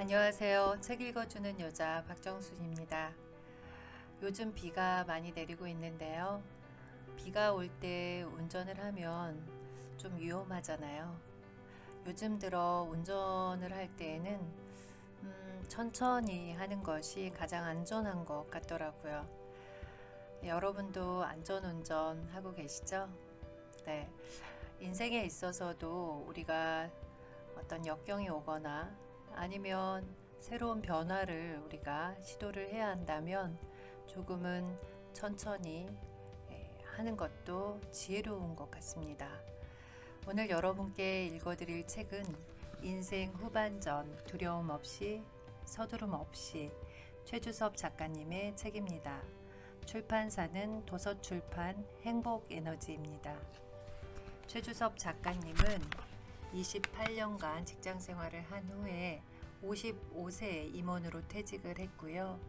안녕하세요. 책 읽어주는 여자 박정순입니다. 요즘 비가 많이 내리고 있는데요. 비가 올 때 운전을 하면 좀 위험하잖아요. 요즘 들어 운전을 할 때에는 천천히 하는 것이 가장 안전한 것 같더라고요. 여러분도 안전운전 하고 계시죠? 네. 인생에 있어서도 우리가 어떤 역경이 오거나 아니면 새로운 변화를 우리가 시도를 해야 한다면 조금은 천천히 하는 것도 지혜로운 것 같습니다. 오늘 여러분께 읽어드릴 책은 인생 후반전 두려움 없이 서두름 없이 최주섭 작가님의 책입니다. 출판사는 도서출판 행복에너지입니다. 최주섭 작가님은 28년간 직장 생활을 한 후에 55세에 임원으로 퇴직을 했고요.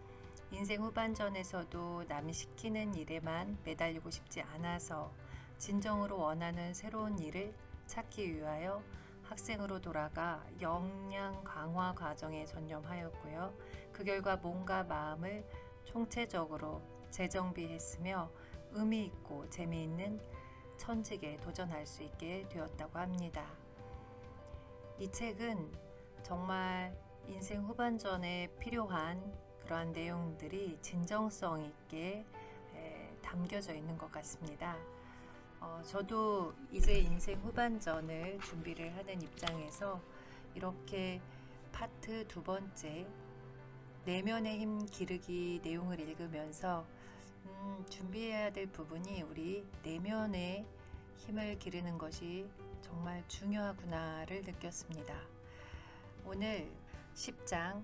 인생 후반전에서도 남이 시키는 일에만 매달리고 싶지 않아서 진정으로 원하는 새로운 일을 찾기 위하여 학생으로 돌아가 역량 강화 과정에 전념하였고요. 그 결과 몸과 마음을 총체적으로 재정비했으며 의미 있고 재미있는 천직에 도전할 수 있게 되었다고 합니다. 이 책은 정말 인생 후반전에 필요한 그러한 내용들이 진정성 있게 담겨져 있는 것 같습니다. 저도 이제 인생 후반전을 준비를 하는 입장에서 이렇게 파트 두 번째 내면의 힘 기르기 내용을 읽으면서 준비해야 될 부분이 우리 내면의 힘을 기르는 것이 정말 중요하구나를 느꼈습니다. 오늘 10장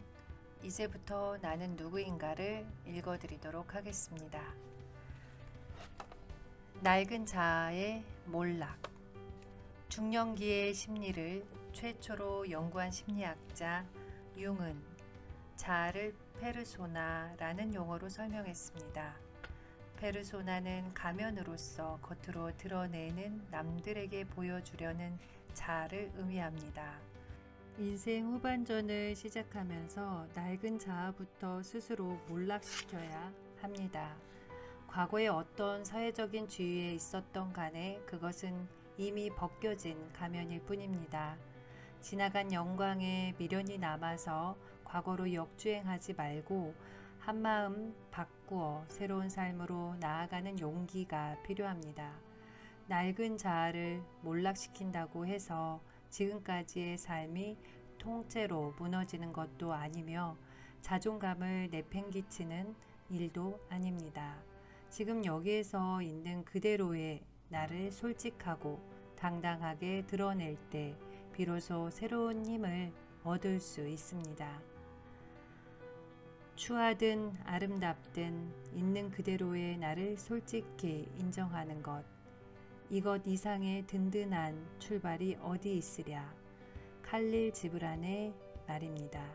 이제부터 나는 누구인가를 읽어드리도록 하겠습니다. 낡은 자아의 몰락. 중년기의 심리를 최초로 연구한 심리학자 융은 자아를 페르소나라는 용어로 설명했습니다. 페르소나는 가면으로서 겉으로 드러내는 남들에게 보여주려는 자아를 의미합니다. 인생 후반전을 시작하면서 낡은 자아부터 스스로 몰락시켜야 합니다. 과거에 어떤 사회적인 지위에 있었던 간에 그것은 이미 벗겨진 가면일 뿐입니다. 지나간 영광에 미련이 남아서 과거로 역주행하지 말고 한마음 바꾸어 새로운 삶으로 나아가는 용기가 필요합니다. 낡은 자아를 몰락시킨다고 해서 지금까지의 삶이 통째로 무너지는 것도 아니며 자존감을 내팽개치는 일도 아닙니다. 지금 여기에서 있는 그대로의 나를 솔직하고 당당하게 드러낼 때 비로소 새로운 힘을 얻을 수 있습니다. 추하든 아름답든 있는 그대로의 나를 솔직히 인정하는 것. 이것 이상의 든든한 출발이 어디 있으랴. 칼릴 지브란의 말입니다.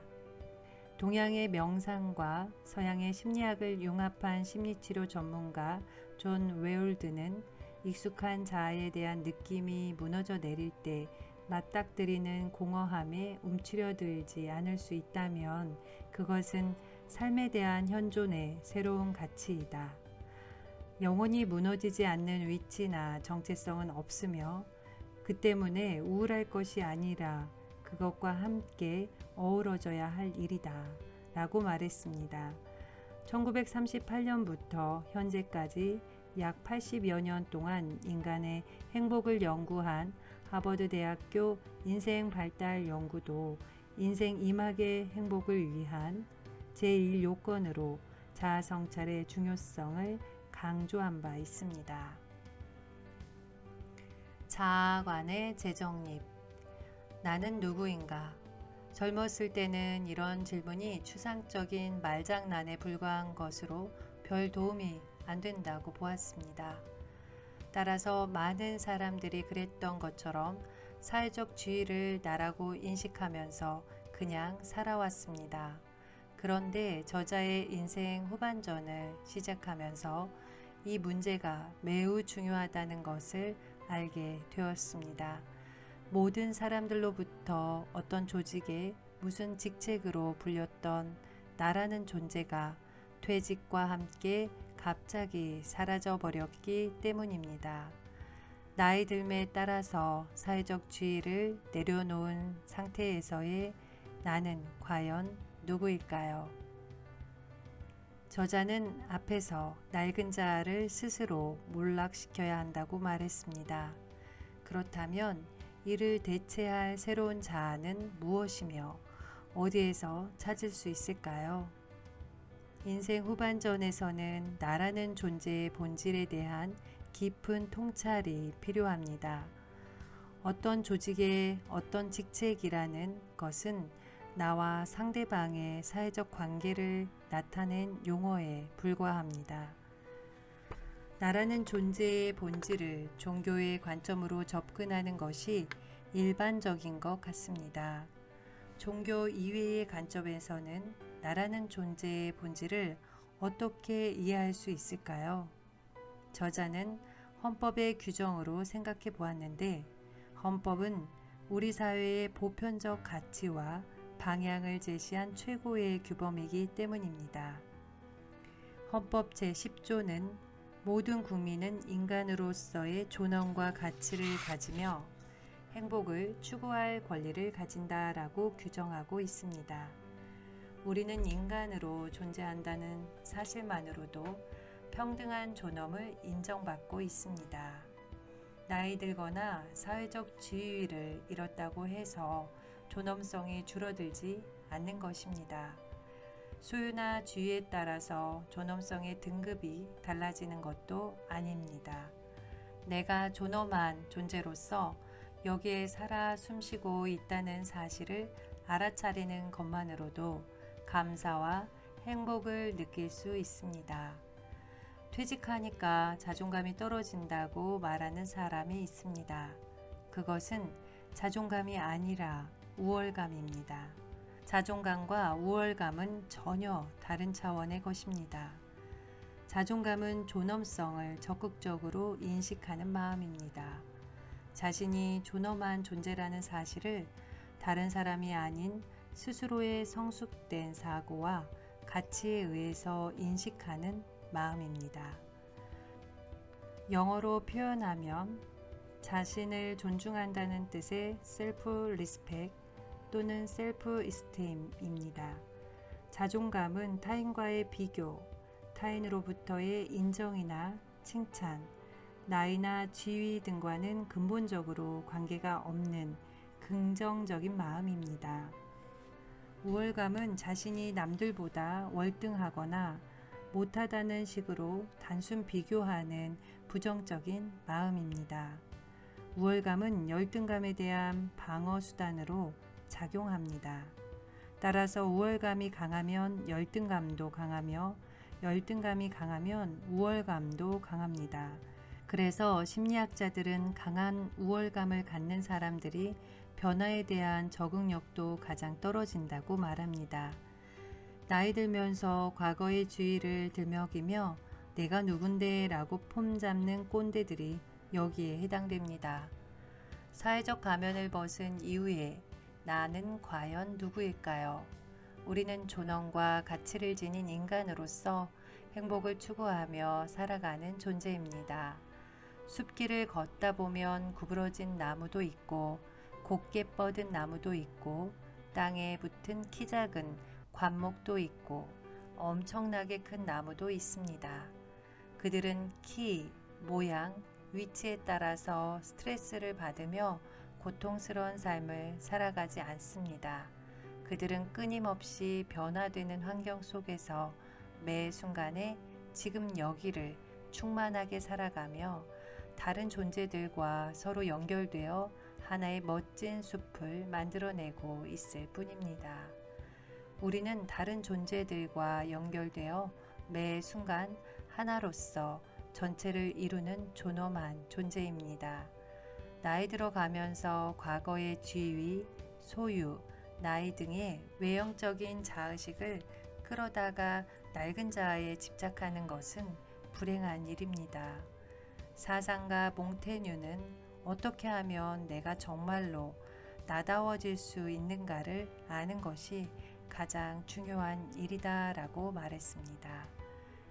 동양의 명상과 서양의 심리학을 융합한 심리치료 전문가 존 웨올드는 익숙한 자아에 대한 느낌이 무너져 내릴 때 맞닥뜨리는 공허함에 움츠려들지 않을 수 있다면 그것은 삶에 대한 현존의 새로운 가치이다. 영원히 무너지지 않는 위치나 정체성은 없으며 그 때문에 우울할 것이 아니라 그것과 함께 어우러져야 할 일이다 라고 말했습니다. 1938년부터 현재까지 약 80여 년 동안 인간의 행복을 연구한 하버드 대학교 인생발달연구도 인생 이막의 행복을 위한 제1요건으로 자아성찰의 중요성을 강조한 바 있습니다. 자아관의 재정립. 나는 누구인가? 젊었을 때는 이런 질문이 추상적인 말장난에 불과한 것으로 별 도움이 안 된다고 보았습니다. 따라서 많은 사람들이 그랬던 것처럼 사회적 지위를 나라고 인식하면서 그냥 살아왔습니다. 그런데 저자의 인생 후반전을 시작하면서 이 문제가 매우 중요하다는 것을 알게 되었습니다. 모든 사람들로부터 어떤 조직에 무슨 직책으로 불렸던 나라는 존재가 퇴직과 함께 갑자기 사라져 버렸기 때문입니다. 나이 들매에 따라서 사회적 지위를 내려놓은 상태에서의 나는 과연 누구일까요? 저자는 앞에서 낡은 자아를 스스로 몰락시켜야 한다고 말했습니다. 그렇다면 이를 대체할 새로운 자아는 무엇이며 어디에서 찾을 수 있을까요? 인생 후반전에서는 나라는 존재의 본질에 대한 깊은 통찰이 필요합니다. 어떤 조직의 어떤 직책이라는 것은 나와 상대방의 사회적 관계를 나타낸 용어에 불과합니다. 나라는 존재의 본질을 종교의 관점으로 접근하는 것이 일반적인 것 같습니다. 종교 이외의 관점에서는 나라는 존재의 본질을 어떻게 이해할 수 있을까요? 저자는 헌법의 규정으로 생각해 보았는데, 헌법은 우리 사회의 보편적 가치와 방향을 제시한 최고의 규범이기 때문입니다. 헌법 제10조는 모든 국민은 인간으로서의 존엄과 가치를 가지며 행복을 추구할 권리를 가진다라고 규정하고 있습니다. 우리는 인간으로 존재한다는 사실만으로도 평등한 존엄을 인정받고 있습니다. 나이 들거나 사회적 지위를 잃었다고 해서 존엄성이 줄어들지 않는 것입니다. 소유나 지위에 따라서 존엄성의 등급이 달라지는 것도 아닙니다. 내가 존엄한 존재로서 여기에 살아 숨쉬고 있다는 사실을 알아차리는 것만으로도 감사와 행복을 느낄 수 있습니다. 퇴직하니까 자존감이 떨어진다고 말하는 사람이 있습니다. 그것은 자존감이 아니라 우월감입니다. 자존감과 우월감은 전혀 다른 차원의 것입니다. 자존감은 존엄성을 적극적으로 인식하는 마음입니다. 자신이 존엄한 존재라는 사실을 다른 사람이 아닌 스스로의 성숙된 사고와 가치에 의해서 인식하는 마음입니다. 영어로 표현하면 자신을 존중한다는 뜻의 셀프 리스펙 또는 셀프 이스템입니다. 자존감은 타인과의 비교, 타인으로부터의 인정이나 칭찬, 나이나 지위 등과는 근본적으로 관계가 없는 긍정적인 마음입니다. 우월감은 자신이 남들보다 월등하거나 못하다는 식으로 단순 비교하는 부정적인 마음입니다. 우월감은 열등감에 대한 방어 수단으로 작용합니다. 따라서 우월감이 강하면 열등감도 강하며 열등감이 강하면 우월감도 강합니다. 그래서 심리학자들은 강한 우월감을 갖는 사람들이 변화에 대한 적응력도 가장 떨어진다고 말합니다. 나이 들면서 과거의 주의를 들먹이며 내가 누군데 라고 폼 잡는 꼰대들이 여기에 해당됩니다. 사회적 가면을 벗은 이후에 나는 과연 누구일까요? 우리는 존엄과 가치를 지닌 인간으로서 행복을 추구하며 살아가는 존재입니다. 숲길을 걷다 보면 구부러진 나무도 있고 곧게 뻗은 나무도 있고 땅에 붙은 키 작은 관목도 있고 엄청나게 큰 나무도 있습니다. 그들은 키, 모양, 위치에 따라서 스트레스를 받으며 고통스러운 삶을 살아가지 않습니다. 그들은 끊임없이 변화되는 환경 속에서 매 순간에 지금 여기를 충만하게 살아가며 다른 존재들과 서로 연결되어 하나의 멋진 숲을 만들어내고 있을 뿐입니다. 우리는 다른 존재들과 연결되어 매 순간 하나로서 전체를 이루는 존엄한 존재입니다. 나이 들어가면서 과거의 지위, 소유, 나이 등의 외형적인 자의식을 끌어다가 낡은 자아에 집착하는 것은 불행한 일입니다. 사상가 몽테뉴는 어떻게 하면 내가 정말로 나다워질 수 있는가를 아는 것이 가장 중요한 일이다라고 말했습니다.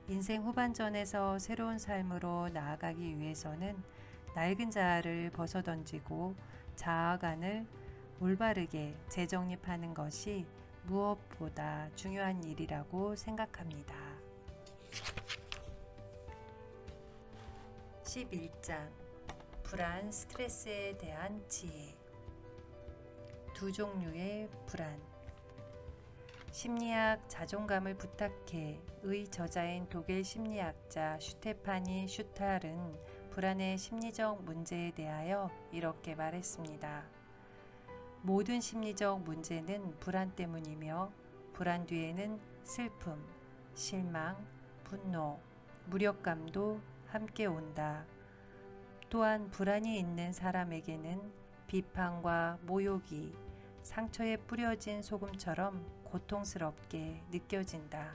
인생 후반전에서 새로운 삶으로 나아가기 위해서는 낡은 자아를 벗어던지고 자아관을 올바르게 재정립하는 것이 무엇보다 중요한 일이라고 생각합니다. 11장 불안, 스트레스에 대한 지혜. 두 종류의 불안. 심리학 자존감을 부탁해의 저자인 독일 심리학자 슈테파니 슈탈은 불안의 심리적 문제에 대하여 이렇게 말했습니다. 모든 심리적 문제는 불안 때문이며 불안 뒤에는 슬픔, 실망, 분노, 무력감도 함께 온다. 또한 불안이 있는 사람에게는 비판과 모욕이 상처에 뿌려진 소금처럼 고통스럽게 느껴진다.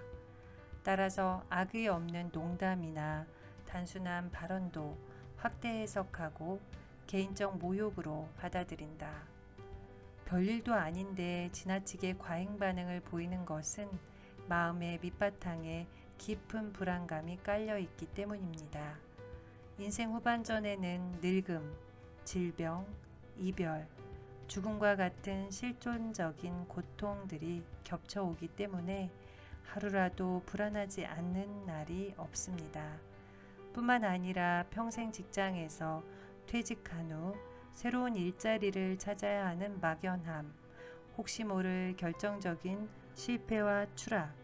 따라서 악의 없는 농담이나 단순한 발언도 확대 해석하고 개인적 모욕으로 받아들인다. 별일도 아닌데 지나치게 과잉 반응을 보이는 것은 마음의 밑바탕에 깊은 불안감이 깔려 있기 때문입니다. 인생 후반전에는 늙음, 질병, 이별, 죽음과 같은 실존적인 고통들이 겹쳐오기 때문에 하루라도 불안하지 않는 날이 없습니다. 뿐만 아니라 평생 직장에서 퇴직한 후 새로운 일자리를 찾아야 하는 막연함, 혹시 모를 결정적인 실패와 추락,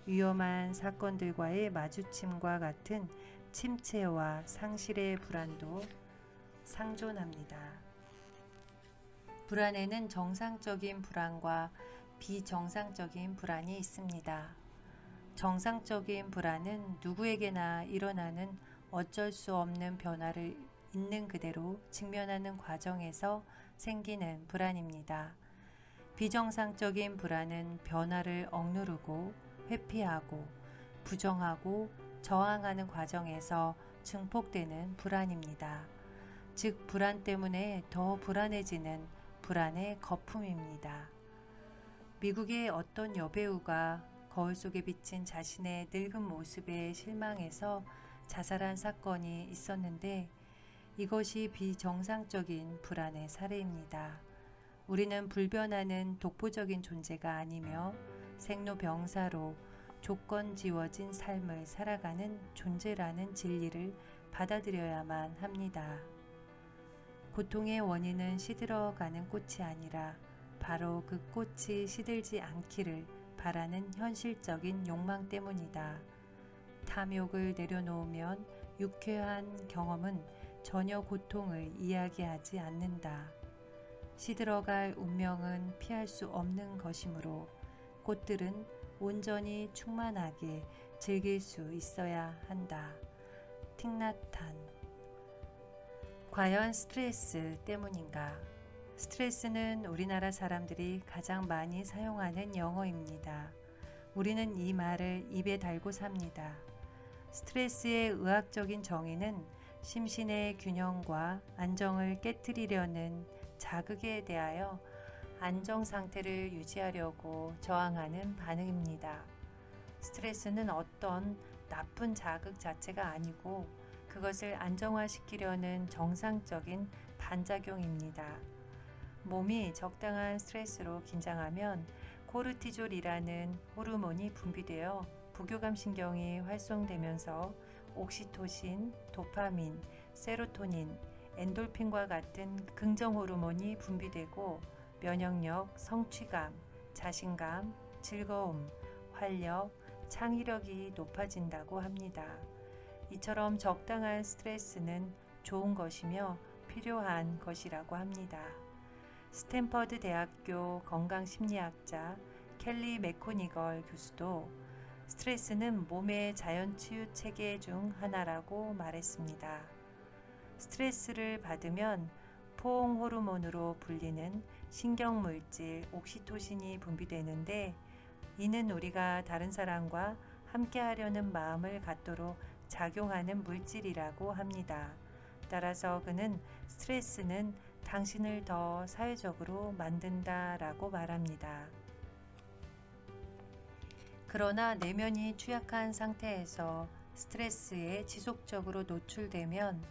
위험한 사건들과의 마주침과 같은 침체와 상실의 불안도 상존합니다. 불안에는 정상적인 불안과 비정상적인 불안이 있습니다. 정상적인 불안은 누구에게나 일어나는 어쩔 수 없는 변화를 있는 그대로 직면하는 과정에서 생기는 불안입니다. 비정상적인 불안은 변화를 억누르고 회피하고 부정하고 저항하는 과정에서 증폭되는 불안입니다. 즉 불안 때문에 더 불안해지는 불안의 거품입니다. 미국의 어떤 여배우가 거울 속에 비친 자신의 늙은 모습에 실망해서 자살한 사건이 있었는데 이것이 비정상적인 불안의 사례입니다. 우리는 불변하는 독보적인 존재가 아니며 생로병사로 조건지워진 삶을 살아가는 존재라는 진리를 받아들여야만 합니다. 고통의 원인은 시들어가는 꽃이 아니라 바로 그 꽃이 시들지 않기를 바라는 현실적인 욕망 때문이다. 탐욕을 내려놓으면 유쾌한 경험은 전혀 고통을 이야기하지 않는다. 시들어갈 운명은 피할 수 없는 것이므로 꽃들은 온전히 충만하게 즐길 수 있어야 한다. 틱나탄. 과연 스트레스 때문인가? 스트레스는 우리나라 사람들이 가장 많이 사용하는 영어입니다. 우리는 이 말을 입에 달고 삽니다. 스트레스의 의학적인 정의는 심신의 균형과 안정을 깨트리려는 자극에 대하여 안정 상태를 유지하려고 저항하는 반응입니다. 스트레스는 어떤 나쁜 자극 자체가 아니고 그것을 안정화시키려는 정상적인 반작용입니다. 몸이 적당한 스트레스로 긴장하면 코르티졸이라는 호르몬이 분비되어 부교감 신경이 활성되면서 옥시토신, 도파민, 세로토닌, 엔돌핀과 같은 긍정 호르몬이 분비되고 면역력, 성취감, 자신감, 즐거움, 활력, 창의력이 높아진다고 합니다. 이처럼 적당한 스트레스는 좋은 것이며 필요한 것이라고 합니다. 스탠퍼드 대학교 건강심리학자 켈리 맥코니걸 교수도 스트레스는 몸의 자연치유 체계 중 하나라고 말했습니다. 스트레스를 받으면 포옹 호르몬으로 불리는 신경물질 옥시토신이 분비되는데 이는 우리가 다른 사람과 함께하려는 마음을 갖도록 작용하는 물질이라고 합니다. 따라서 그는 스트레스는 당신을 더 사회적으로 만든다라고 말합니다. 그러나 내면이 취약한 상태에서 스트레스에 지속적으로 노출되면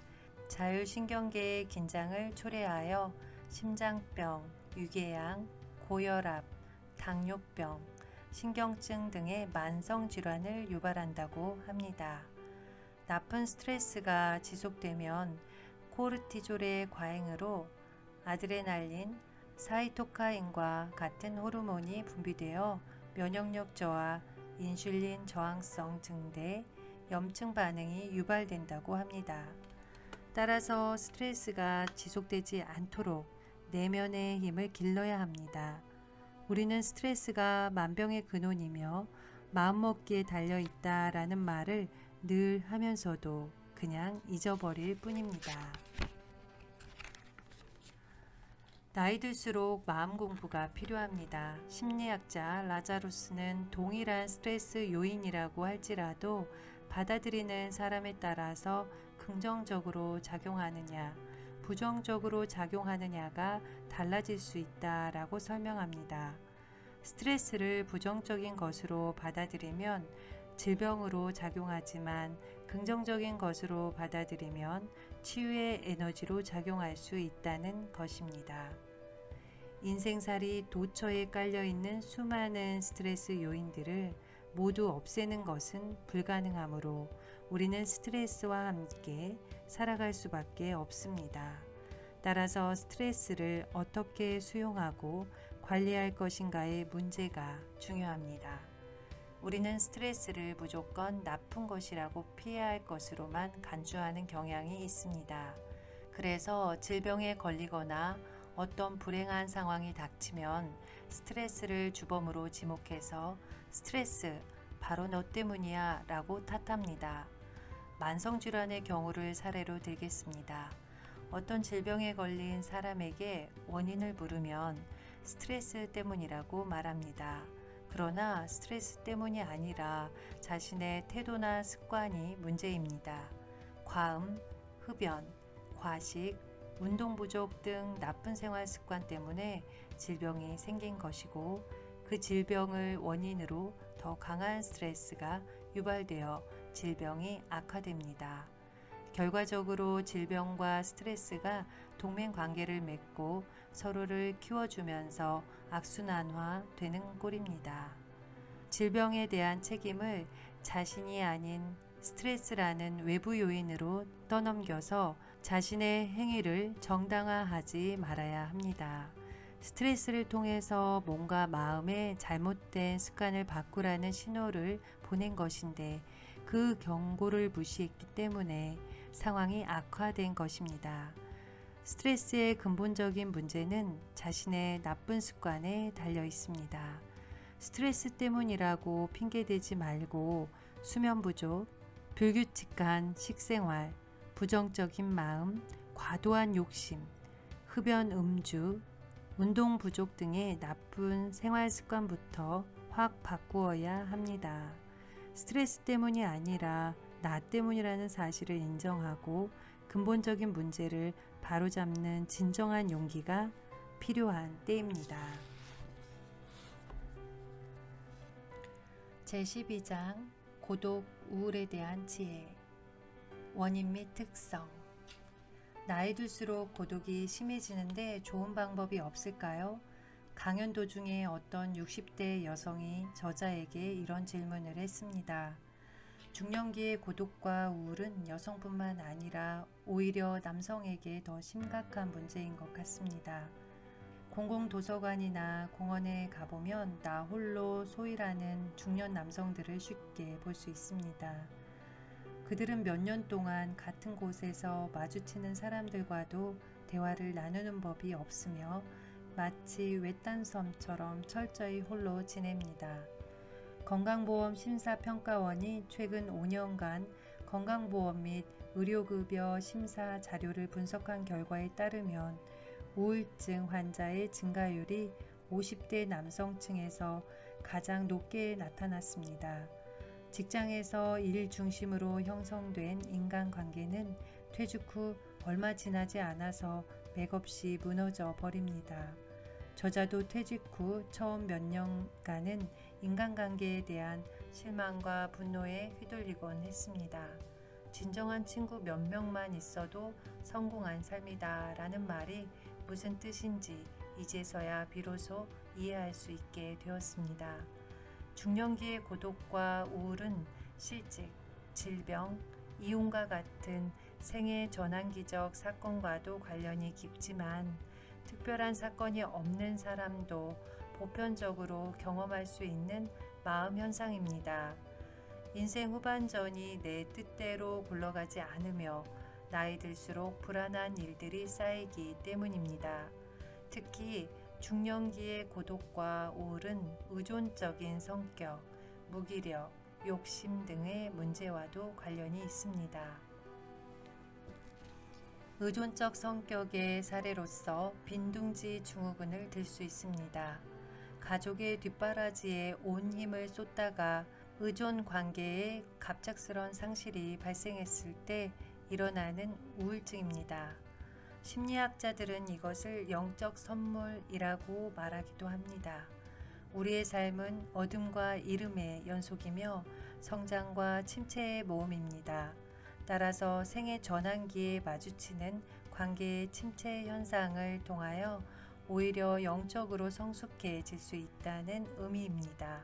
자율신경계의 긴장을 초래하여 심장병, 유궤양, 고혈압, 당뇨병, 신경증 등의 만성 질환을 유발한다고 합니다. 나쁜 스트레스가 지속되면 코르티졸의 과잉으로 아드레날린, 사이토카인과 같은 호르몬이 분비되어 면역력 저하, 인슐린 저항성 증대, 염증 반응이 유발된다고 합니다. 따라서 스트레스가 지속되지 않도록 내면의 힘을 길러야 합니다. 우리는 스트레스가 만병의 근원이며 마음먹기에 달려있다라는 말을 늘 하면서도 그냥 잊어버릴 뿐입니다. 나이 들수록 마음 공부가 필요합니다. 심리학자 라자루스는 동일한 스트레스 요인이라고 할지라도 받아들이는 사람에 따라서 긍정적으로 작용하느냐, 부정적으로 작용하느냐가 달라질 수 있다라고 설명합니다. 스트레스를 부정적인 것으로 받아들이면 질병으로 작용하지만 긍정적인 것으로 받아들이면 치유의 에너지로 작용할 수 있다는 것입니다. 인생살이 도처에 깔려있는 수많은 스트레스 요인들을 모두 없애는 것은 불가능하므로 우리는 스트레스와 함께 살아갈 수밖에 없습니다. 따라서 스트레스를 어떻게 수용하고 관리할 것인가의 문제가 중요합니다. 우리는 스트레스를 무조건 나쁜 것이라고 피해야 할 것으로만 간주하는 경향이 있습니다. 그래서 질병에 걸리거나 어떤 불행한 상황이 닥치면 스트레스를 주범으로 지목해서 스트레스, 바로 너 때문이야 라고 탓합니다. 만성질환의 경우를 사례로 들겠습니다. 어떤 질병에 걸린 사람에게 원인을 물으면 스트레스 때문이라고 말합니다. 그러나 스트레스 때문이 아니라 자신의 태도나 습관이 문제입니다. 과음, 흡연, 과식, 운동 부족 등 나쁜 생활 습관 때문에 질병이 생긴 것이고 그 질병을 원인으로 더 강한 스트레스가 유발되어 질병이 악화됩니다. 결과적으로 질병과 스트레스가 동맹 관계를 맺고 서로를 키워주면서 악순환화되는 꼴입니다. 질병에 대한 책임을 자신이 아닌 스트레스라는 외부 요인으로 떠넘겨서 자신의 행위를 정당화하지 말아야 합니다. 스트레스를 통해서 뭔가 마음의 잘못된 습관을 바꾸라는 신호를 보낸 것인데 그 경고를 무시했기 때문에 상황이 악화된 것입니다. 스트레스의 근본적인 문제는 자신의 나쁜 습관에 달려 있습니다. 스트레스 때문이라고 핑계대지 말고 수면 부족, 불규칙한 식생활, 부정적인 마음, 과도한 욕심, 흡연, 음주, 운동 부족 등의 나쁜 생활 습관부터 확 바꾸어야 합니다. 스트레스 때문이 아니라 나 때문이라는 사실을 인정하고 근본적인 문제를 바로잡는 진정한 용기가 필요한 때입니다. 제12장 고독, 우울에 대한 지혜. 원인 및 특성. 나이 들수록 고독이 심해지는데 좋은 방법이 없을까요? 강연 도중에 어떤 60대 여성이 저자에게 이런 질문을 했습니다. 중년기의 고독과 우울은 여성뿐만 아니라 오히려 남성에게 더 심각한 문제인 것 같습니다. 공공도서관이나 공원에 가보면 나 홀로 소이라는 중년 남성들을 쉽게 볼 수 있습니다. 그들은 몇 년 동안 같은 곳에서 마주치는 사람들과도 대화를 나누는 법이 없으며 마치 외딴 섬처럼 철저히 홀로 지냅니다. 건강보험 심사평가원이 최근 5년간 건강보험 및 의료급여 심사 자료를 분석한 결과에 따르면 우울증 환자의 증가율이 50대 남성층에서 가장 높게 나타났습니다. 직장에서 일 중심으로 형성된 인간관계는 퇴직 후 얼마 지나지 않아서 맥없이 무너져 버립니다. 저자도 퇴직 후 처음 몇 년간은 인간관계에 대한 실망과 분노에 휘둘리곤 했습니다. 진정한 친구 몇 명만 있어도 성공한 삶이다 라는 말이 무슨 뜻인지 이제서야 비로소 이해할 수 있게 되었습니다. 중년기의 고독과 우울은 실직, 질병, 이혼과 같은 생애 전환기적 사건과도 관련이 깊지만 특별한 사건이 없는 사람도 보편적으로 경험할 수 있는 마음 현상입니다. 인생 후반전이 내 뜻대로 굴러가지 않으며 나이 들수록 불안한 일들이 쌓이기 때문입니다. 특히 중년기의 고독과 우울은 의존적인 성격, 무기력, 욕심 등의 문제와도 관련이 있습니다. 의존적 성격의 사례로서 빈둥지 증후군을 들 수 있습니다. 가족의 뒷바라지에 온 힘을 쏟다가 의존 관계에 갑작스런 상실이 발생했을 때 일어나는 우울증입니다. 심리학자들은 이것을 영적 선물이라고 말하기도 합니다. 우리의 삶은 어둠과 이름의 연속이며 성장과 침체의 모험입니다. 따라서 생애 전환기에 마주치는 관계의 침체 현상을 통하여 오히려 영적으로 성숙해질 수 있다는 의미입니다.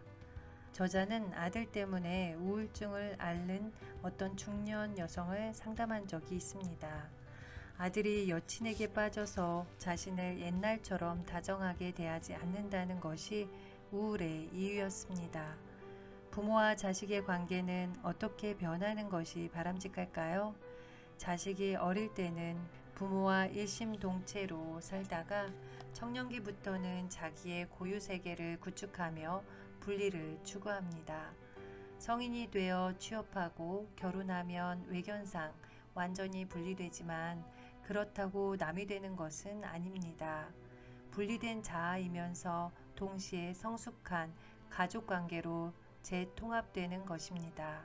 저자는 아들 때문에 우울증을 앓는 어떤 중년 여성을 상담한 적이 있습니다. 아들이 여친에게 빠져서 자신을 옛날처럼 다정하게 대하지 않는다는 것이 우울의 이유였습니다. 부모와 자식의 관계는 어떻게 변하는 것이 바람직할까요? 자식이 어릴 때는 부모와 일심동체로 살다가 청년기부터는 자기의 고유 세계를 구축하며 분리를 추구합니다. 성인이 되어 취업하고 결혼하면 외견상 완전히 분리되지만 그렇다고 남이 되는 것은 아닙니다. 분리된 자아이면서 동시에 성숙한 가족관계로 재통합되는 것입니다.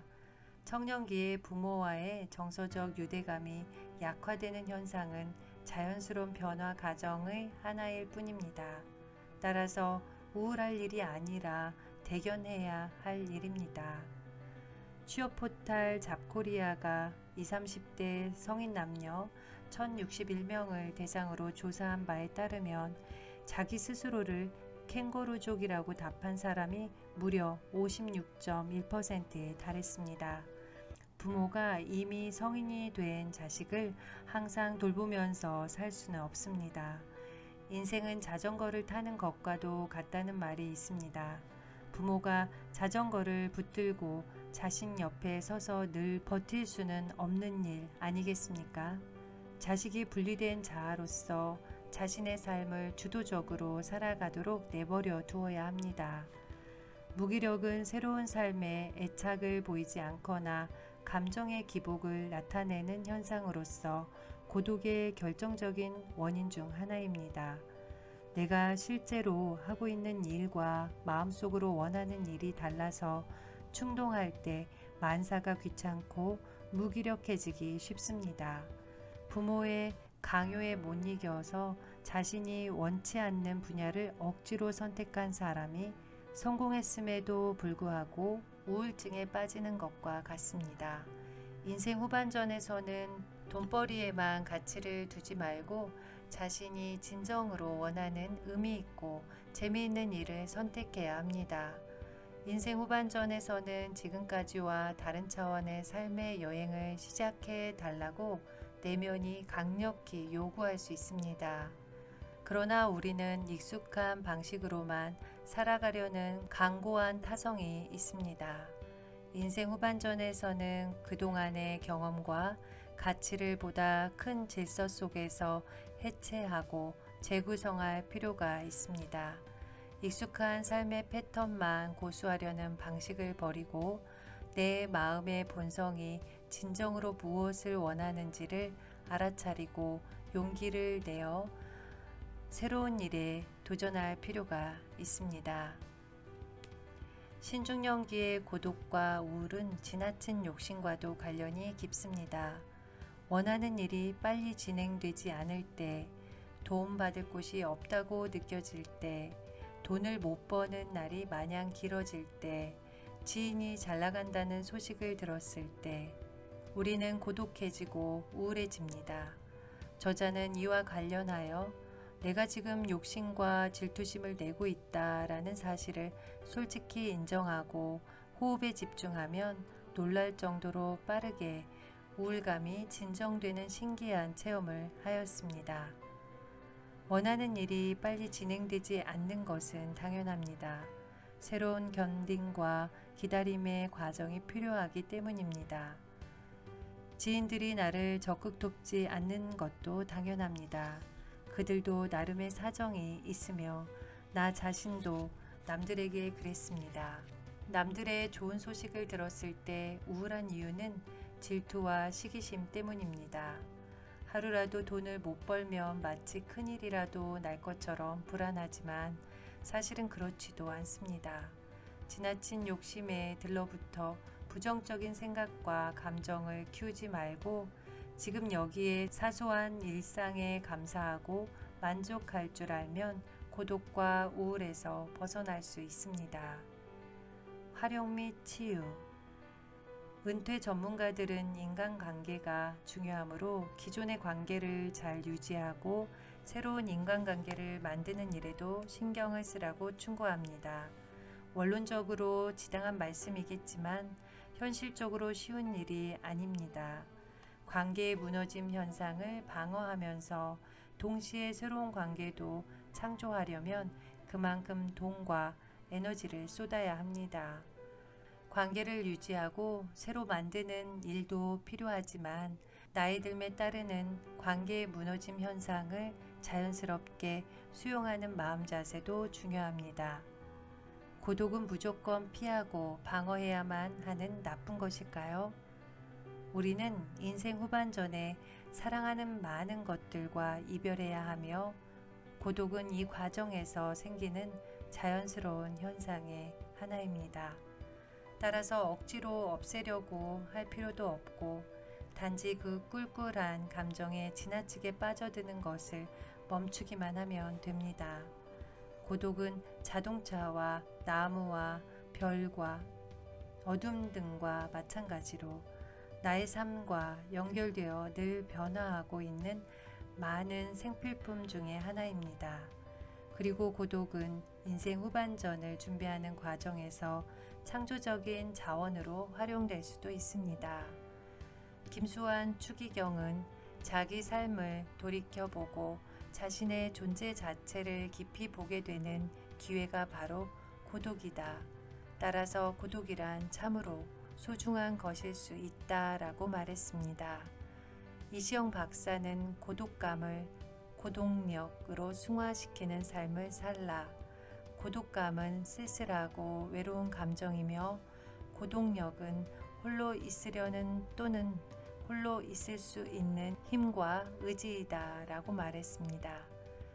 청년기의 부모와의 정서적 유대감이 약화되는 현상은 자연스러운 변화 과정의 하나일 뿐입니다. 따라서 우울할 일이 아니라 대견해야 할 일입니다. 취업 포탈 잡코리아가 20, 30대 성인 남녀 1061명을 대상으로 조사한 바에 따르면 자기 스스로를 캥거루족이라고 답한 사람이 무려 56.1%에 달했습니다. 부모가 이미 성인이 된 자식을 항상 돌보면서 살 수는 없습니다. 인생은 자전거를 타는 것과도 같다는 말이 있습니다. 부모가 자전거를 붙들고 자신 옆에 서서 늘 버틸 수는 없는 일 아니겠습니까? 자식이 분리된 자아로서 자신의 삶을 주도적으로 살아가도록 내버려 두어야 합니다. 무기력은 새로운 삶에 애착을 보이지 않거나 감정의 기복을 나타내는 현상으로서 고독의 결정적인 원인 중 하나입니다. 내가 실제로 하고 있는 일과 마음속으로 원하는 일이 달라서 충동할 때 만사가 귀찮고 무기력해지기 쉽습니다. 부모의 강요에 못 이겨서 자신이 원치 않는 분야를 억지로 선택한 사람이 성공했음에도 불구하고 우울증에 빠지는 것과 같습니다. 인생 후반전에서는 돈벌이에만 가치를 두지 말고 자신이 진정으로 원하는 의미 있고 재미있는 일을 선택해야 합니다. 인생 후반전에서는 지금까지와 다른 차원의 삶의 여행을 시작해 달라고 내면이 강력히 요구할 수 있습니다. 그러나 우리는 익숙한 방식으로만 살아가려는 강고한 타성이 있습니다. 인생 후반전에서는 그동안의 경험과 가치를 보다 큰 질서 속에서 해체하고 재구성할 필요가 있습니다. 익숙한 삶의 패턴만 고수하려는 방식을 버리고 내 마음의 본성이 진정으로 무엇을 원하는지를 알아차리고 용기를 내어 새로운 일에 도전할 필요가 있습니다. 신중년기의 고독과 우울은 지나친 욕심과도 관련이 깊습니다. 원하는 일이 빨리 진행되지 않을 때 도움받을 곳이 없다고 느껴질 때, 돈을 못 버는 날이 마냥 길어질 때, 지인이 잘 나간다는 소식을 들었을 때, 우리는 고독해지고 우울해집니다. 저자는 이와 관련하여 내가 지금 욕심과 질투심을 내고 있다라는 사실을 솔직히 인정하고 호흡에 집중하면 놀랄 정도로 빠르게 우울감이 진정되는 신기한 체험을 하였습니다. 원하는 일이 빨리 진행되지 않는 것은 당연합니다. 새로운 견딘과 기다림의 과정이 필요하기 때문입니다. 지인들이 나를 적극 돕지 않는 것도 당연합니다. 그들도 나름의 사정이 있으며 나 자신도 남들에게 그랬습니다. 남들의 좋은 소식을 들었을 때 우울한 이유는 질투와 시기심 때문입니다. 하루라도 돈을 못 벌면 마치 큰일이라도 날 것처럼 불안하지만 사실은 그렇지도 않습니다. 지나친 욕심에 들러붙어 부정적인 생각과 감정을 키우지 말고 지금 여기에 사소한 일상에 감사하고 만족할 줄 알면 고독과 우울에서 벗어날 수 있습니다. 활용 및 치유. 은퇴 전문가들은 인간관계가 중요하므로 기존의 관계를 잘 유지하고 새로운 인간관계를 만드는 일에도 신경을 쓰라고 충고합니다. 원론적으로 지당한 말씀이겠지만 현실적으로 쉬운 일이 아닙니다. 관계의 무너짐 현상을 방어하면서 동시에 새로운 관계도 창조하려면 그만큼 돈과 에너지를 쏟아야 합니다. 관계를 유지하고 새로 만드는 일도 필요하지만 나이 들매 따르는 관계의 무너짐 현상을 자연스럽게 수용하는 마음 자세도 중요합니다. 고독은 무조건 피하고 방어해야만 하는 나쁜 것일까요? 우리는 인생 후반전에 사랑하는 많은 것들과 이별해야 하며 고독은 이 과정에서 생기는 자연스러운 현상의 하나입니다. 따라서 억지로 없애려고 할 필요도 없고 단지 그 꿀꿀한 감정에 지나치게 빠져드는 것을 멈추기만 하면 됩니다. 고독은 자동차와 나무와 별과 어둠 등과 마찬가지로 나의 삶과 연결되어 늘 변화하고 있는 많은 생필품 중의 하나입니다. 그리고 고독은 인생 후반전을 준비하는 과정에서 창조적인 자원으로 활용될 수도 있습니다. 김수환 추기경은 자기 삶을 돌이켜보고 자신의 존재 자체를 깊이 보게 되는 기회가 바로 고독이다. 따라서 고독이란 참으로 소중한 것일 수 있다라고 말했습니다. 이시영 박사는 고독감을 고독력으로 승화시키는 삶을 살라. 고독감은 쓸쓸하고 외로운 감정이며 고독력은 홀로 있으려는 또는 홀로 있을 수 있는 힘과 의지이다 라고 말했습니다.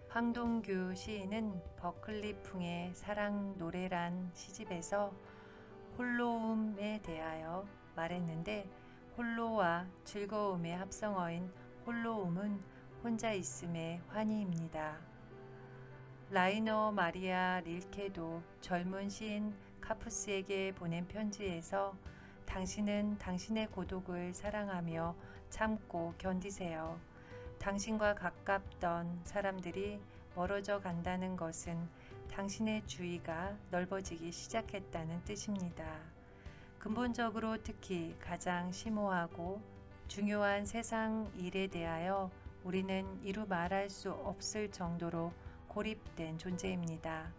황동규 시인은 버클리풍의 사랑 노래란 시집에서 홀로움에 대하여 말했는데 홀로와 즐거움의 합성어인 홀로움은 혼자 있음의 환희입니다. 라이너 마리아 릴케도 젊은 시인 카푸스에게 보낸 편지에서 당신은 당신의 고독을 사랑하며 참고 견디세요. 당신과 가깝던 사람들이 멀어져 간다는 것은 당신의 주의가 넓어지기 시작했다는 뜻입니다. 근본적으로 특히 가장 심오하고 중요한 세상 일에 대하여 우리는 이루 말할 수 없을 정도로 고립된 존재입니다.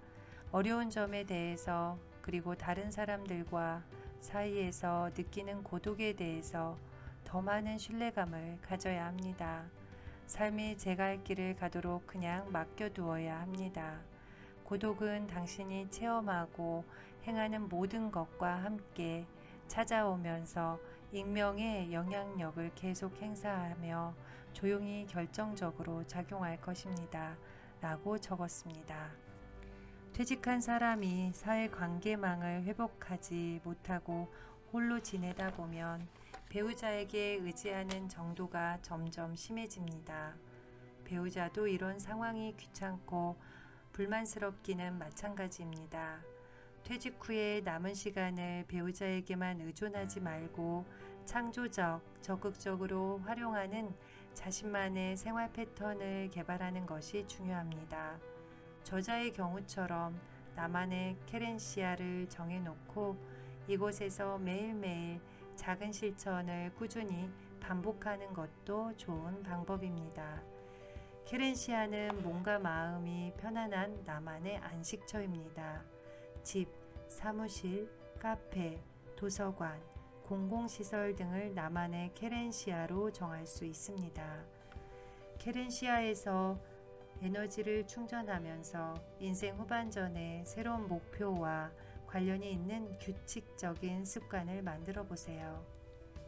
어려운 점에 대해서 그리고 다른 사람들과 사이에서 느끼는 고독에 대해서 더 많은 신뢰감을 가져야 합니다. 삶이 제 갈 길을 가도록 그냥 맡겨두어야 합니다. 고독은 당신이 체험하고 행하는 모든 것과 함께 찾아오면서 익명의 영향력을 계속 행사하며 조용히 결정적으로 작용할 것입니다. 라고 적었습니다. 퇴직한 사람이 사회관계망을 회복하지 못하고 홀로 지내다 보면 배우자에게 의지하는 정도가 점점 심해집니다. 배우자도 이런 상황이 귀찮고 불만스럽기는 마찬가지입니다. 퇴직 후에 남은 시간을 배우자에게만 의존하지 말고 창조적, 적극적으로 활용하는 자신만의 생활 패턴을 개발하는 것이 중요합니다. 저자의 경우처럼 나만의 케렌시아를 정해놓고 이곳에서 매일매일 작은 실천을 꾸준히 반복하는 것도 좋은 방법입니다. 케렌시아는 몸과 마음이 편안한 나만의 안식처입니다. 집, 사무실, 카페, 도서관, 공공시설 등을 나만의 케렌시아로 정할 수 있습니다. 케렌시아에서 에너지를 충전하면서 인생 후반전에 새로운 목표와 관련이 있는 규칙적인 습관을 만들어 보세요.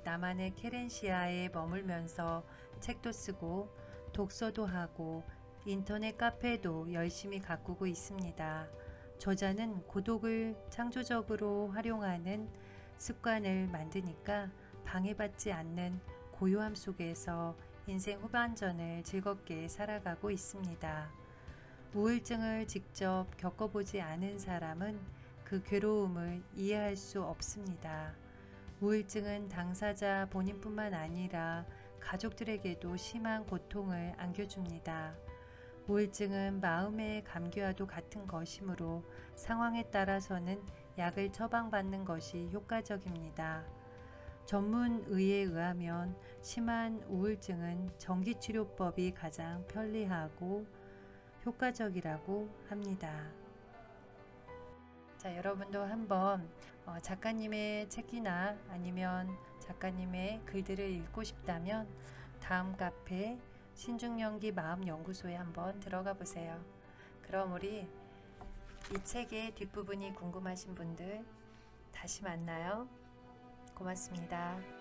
나만의 케렌시아에 머물면서 책도 쓰고 독서도 하고 인터넷 카페도 열심히 가꾸고 있습니다. 저자는 고독을 창조적으로 활용하는 습관을 만드니까 방해받지 않는 고요함 속에서 인생 후반전을 즐겁게 살아가고 있습니다. 우울증을 직접 겪어보지 않은 사람은 그 괴로움을 이해할 수 없습니다. 우울증은 당사자 본인뿐만 아니라 가족들에게도 심한 고통을 안겨줍니다. 우울증은 마음의 감기와도 같은 것이므로 상황에 따라서는 약을 처방받는 것이 효과적입니다. 전문 의에 의하면 심한 우울증은 전기치료법이 가장 편리하고 효과적이라고 합니다. 자, 여러분도 한번 작가님의 책이나 아니면 작가님의 글들을 읽고 싶다면 다음 카페 신중연기 마음연구소에 한번 들어가 보세요. 그럼 우리 이 책의 뒷부분이 궁금하신 분들 다시 만나요. 고맙습니다.